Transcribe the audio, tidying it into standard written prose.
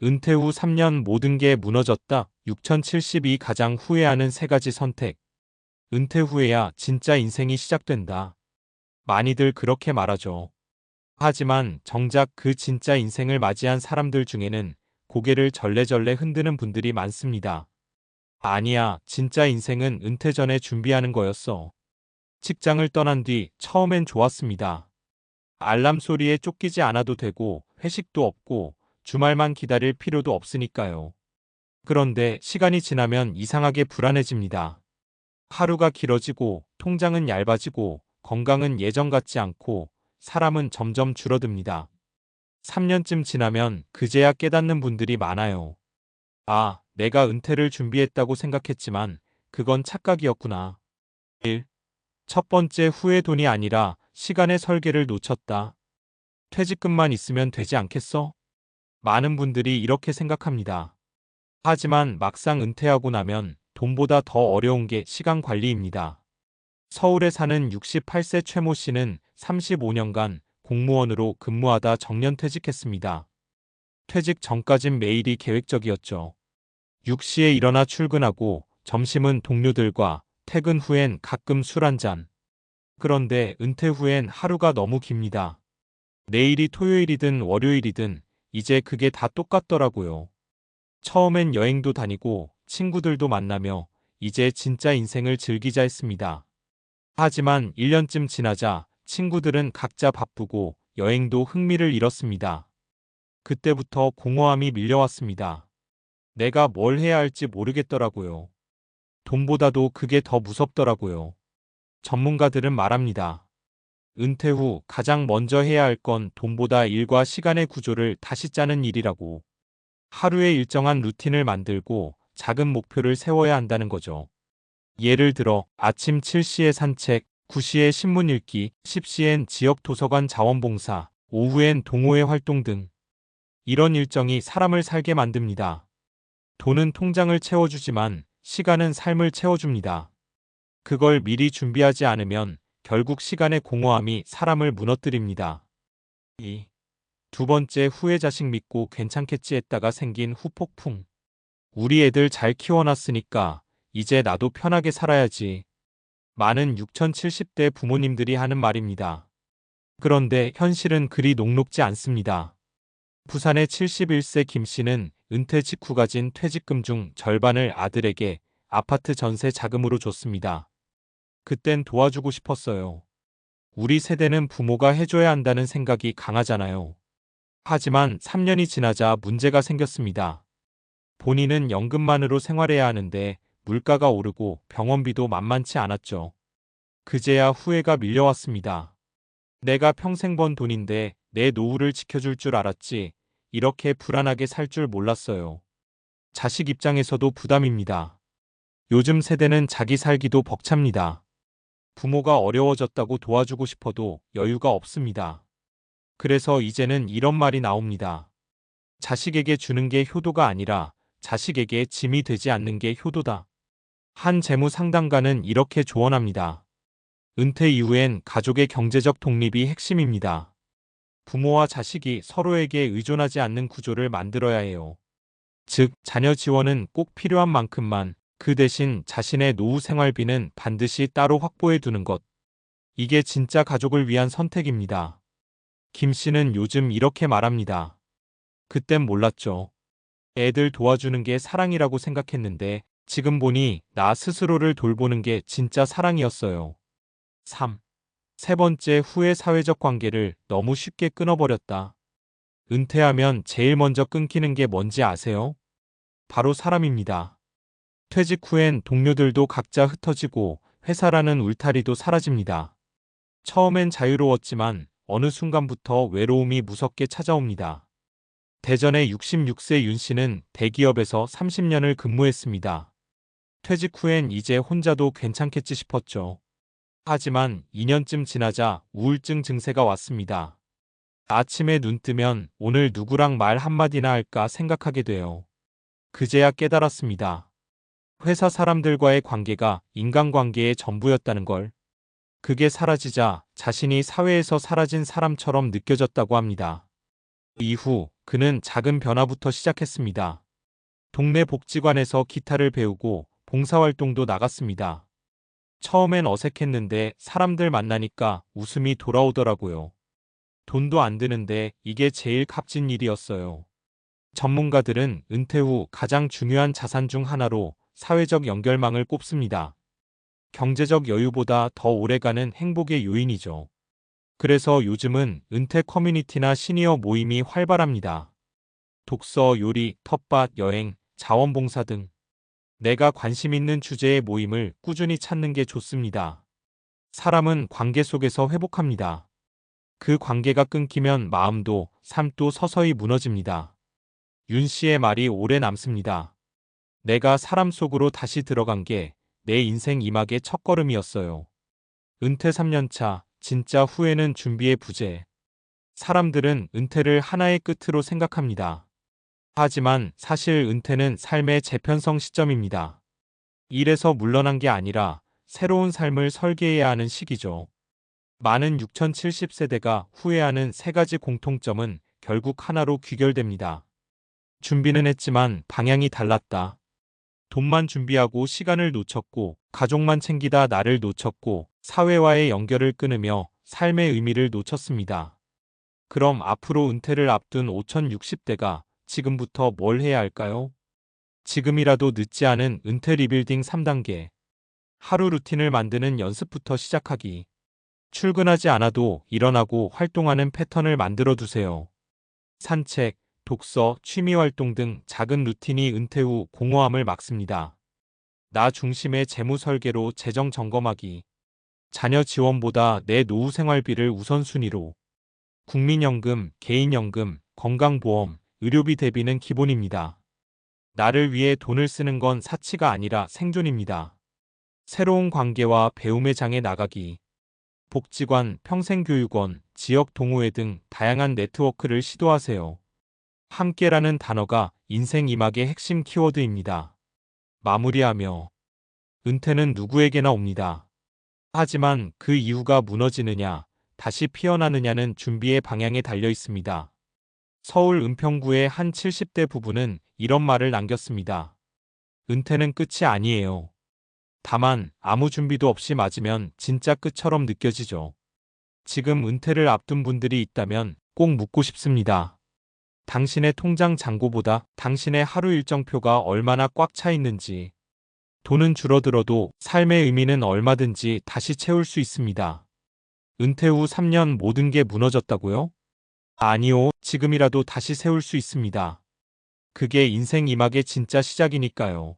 은퇴 후 3년 모든 게 무너졌다. 6072 가장 후회하는 3가지 선택. 은퇴 후에야 진짜 인생이 시작된다. 많이들 그렇게 말하죠. 하지만 정작 그 진짜 인생을 맞이한 사람들 중에는 고개를 절레절레 흔드는 분들이 많습니다. 아니야, 진짜 인생은 은퇴 전에 준비하는 거였어. 직장을 떠난 뒤 처음엔 좋았습니다. 알람 소리에 쫓기지 않아도 되고 회식도 없고 주말만 기다릴 필요도 없으니까요. 그런데 시간이 지나면 이상하게 불안해집니다. 하루가 길어지고 통장은 얇아지고 건강은 예전 같지 않고 사람은 점점 줄어듭니다. 3년쯤 지나면 그제야 깨닫는 분들이 많아요. 아, 내가 은퇴를 준비했다고 생각했지만 그건 착각이었구나. 1. 첫 번째 후회 돈이 아니라 시간의 설계를 놓쳤다. 퇴직금만 있으면 되지 않겠어? 많은 분들이 이렇게 생각합니다. 하지만 막상 은퇴하고 나면 돈보다 더 어려운 게 시간 관리입니다. 서울에 사는 68세 최모 씨는 35년간 공무원으로 근무하다 정년퇴직했습니다. 퇴직 전까진 매일이 계획적이었죠. 6시에 일어나 출근하고 점심은 동료들과 퇴근 후엔 가끔 술 한잔. 그런데 은퇴 후엔 하루가 너무 깁니다. 내일이 토요일이든 월요일이든 이제 그게 다 똑같더라고요. 처음엔 여행도 다니고 친구들도 만나며 이제 진짜 인생을 즐기자 했습니다. 하지만 1년쯤 지나자 친구들은 각자 바쁘고 여행도 흥미를 잃었습니다. 그때부터 공허함이 밀려왔습니다. 내가 뭘 해야 할지 모르겠더라고요. 돈보다도 그게 더 무섭더라고요. 전문가들은 말합니다. 은퇴 후 가장 먼저 해야 할 건 돈보다 일과 시간의 구조를 다시 짜는 일이라고. 하루에 일정한 루틴을 만들고 작은 목표를 세워야 한다는 거죠. 예를 들어 아침 7시에 산책, 9시에 신문 읽기, 10시엔 지역 도서관 자원봉사, 오후엔 동호회 활동 등. 이런 일정이 사람을 살게 만듭니다. 돈은 통장을 채워주지만 시간은 삶을 채워줍니다. 그걸 미리 준비하지 않으면 결국 시간의 공허함이 사람을 무너뜨립니다. 2. 두 번째 후회 자식 믿고 괜찮겠지 했다가 생긴 후폭풍. 우리 애들 잘 키워놨으니까 이제 나도 편하게 살아야지. 많은 6070대 부모님들이 하는 말입니다. 그런데 현실은 그리 녹록지 않습니다. 부산의 71세 김 씨는 은퇴 직후 가진 퇴직금 중 절반을 아들에게 아파트 전세 자금으로 줬습니다. 그땐 도와주고 싶었어요. 우리 세대는 부모가 해줘야 한다는 생각이 강하잖아요. 하지만 3년이 지나자 문제가 생겼습니다. 본인은 연금만으로 생활해야 하는데 물가가 오르고 병원비도 만만치 않았죠. 그제야 후회가 밀려왔습니다. 내가 평생 번 돈인데 내 노후를 지켜줄 줄 알았지. 이렇게 불안하게 살 줄 몰랐어요. 자식 입장에서도 부담입니다. 요즘 세대는 자기 살기도 벅찹니다. 부모가 어려워졌다고 도와주고 싶어도 여유가 없습니다. 그래서 이제는 이런 말이 나옵니다. 자식에게 주는 게 효도가 아니라 자식에게 짐이 되지 않는 게 효도다. 한 재무 상담가는 이렇게 조언합니다. 은퇴 이후엔 가족의 경제적 독립이 핵심입니다. 부모와 자식이 서로에게 의존하지 않는 구조를 만들어야 해요. 즉, 자녀 지원은 꼭 필요한 만큼만, 그 대신 자신의 노후 생활비는 반드시 따로 확보해 두는 것. 이게 진짜 가족을 위한 선택입니다. 김 씨는 요즘 이렇게 말합니다. 그땐 몰랐죠. 애들 도와주는 게 사랑이라고 생각했는데 지금 보니 나 스스로를 돌보는 게 진짜 사랑이었어요. 3. 세 번째 후회 사회적 관계를 너무 쉽게 끊어버렸다. 은퇴하면 제일 먼저 끊기는 게 뭔지 아세요? 바로 사람입니다. 퇴직 후엔 동료들도 각자 흩어지고 회사라는 울타리도 사라집니다. 처음엔 자유로웠지만 어느 순간부터 외로움이 무섭게 찾아옵니다. 대전의 66세 윤 씨는 대기업에서 30년을 근무했습니다. 퇴직 후엔 이제 혼자도 괜찮겠지 싶었죠. 하지만 2년쯤 지나자 우울증 증세가 왔습니다. 아침에 눈 뜨면 오늘 누구랑 말 한마디나 할까 생각하게 돼요. 그제야 깨달았습니다. 회사 사람들과의 관계가 인간관계의 전부였다는 걸. 그게 사라지자 자신이 사회에서 사라진 사람처럼 느껴졌다고 합니다. 이후 그는 작은 변화부터 시작했습니다. 동네 복지관에서 기타를 배우고 봉사활동도 나갔습니다. 처음엔 어색했는데 사람들 만나니까 웃음이 돌아오더라고요. 돈도 안 드는데 이게 제일 값진 일이었어요. 전문가들은 은퇴 후 가장 중요한 자산 중 하나로 사회적 연결망을 꼽습니다. 경제적 여유보다 더 오래가는 행복의 요인이죠. 그래서 요즘은 은퇴 커뮤니티나 시니어 모임이 활발합니다. 독서, 요리, 텃밭, 여행, 자원봉사 등 내가 관심 있는 주제의 모임을 꾸준히 찾는 게 좋습니다. 사람은 관계 속에서 회복합니다. 그 관계가 끊기면 마음도 삶도 서서히 무너집니다. 윤 씨의 말이 오래 남습니다. 내가 사람 속으로 다시 들어간 게 내 인생 이막의 첫걸음이었어요. 은퇴 3년차, 진짜 후회는 준비의 부재. 사람들은 은퇴를 하나의 끝으로 생각합니다. 하지만 사실 은퇴는 삶의 재편성 시점입니다. 일에서 물러난 게 아니라 새로운 삶을 설계해야 하는 시기죠. 많은 6070세대가 후회하는 세 가지 공통점은 결국 하나로 귀결됩니다. 준비는 했지만 방향이 달랐다. 돈만 준비하고 시간을 놓쳤고, 가족만 챙기다 나를 놓쳤고, 사회와의 연결을 끊으며 삶의 의미를 놓쳤습니다. 그럼 앞으로 은퇴를 앞둔 5060대가 지금부터 뭘 해야 할까요? 지금이라도 늦지 않은 은퇴 리빌딩 3단계. 하루 루틴을 만드는 연습부터 시작하기. 출근하지 않아도 일어나고 활동하는 패턴을 만들어 두세요. 산책, 독서, 취미활동 등 작은 루틴이 은퇴 후 공허함을 막습니다. 나 중심의 재무 설계로 재정 점검하기. 자녀 지원보다 내 노후 생활비를 우선순위로. 국민연금, 개인연금, 건강보험, 의료비 대비는 기본입니다. 나를 위해 돈을 쓰는 건 사치가 아니라 생존입니다. 새로운 관계와 배움의 장에 나가기. 복지관, 평생교육원, 지역 동호회 등 다양한 네트워크를 시도하세요. 함께라는 단어가 인생 이막의 핵심 키워드입니다. 마무리하며 은퇴는 누구에게나 옵니다. 하지만 그 이유가 무너지느냐, 다시 피어나느냐는 준비의 방향에 달려 있습니다. 서울 은평구의 한 70대 부부는 이런 말을 남겼습니다. 은퇴는 끝이 아니에요. 다만 아무 준비도 없이 맞으면 진짜 끝처럼 느껴지죠. 지금 은퇴를 앞둔 분들이 있다면 꼭 묻고 싶습니다. 당신의 통장 잔고보다 당신의 하루 일정표가 얼마나 꽉 차 있는지. 돈은 줄어들어도 삶의 의미는 얼마든지 다시 채울 수 있습니다. 은퇴 후 3년 모든 게 무너졌다고요? 아니요, 지금이라도 다시 세울 수 있습니다. 그게 인생 이막의 진짜 시작이니까요.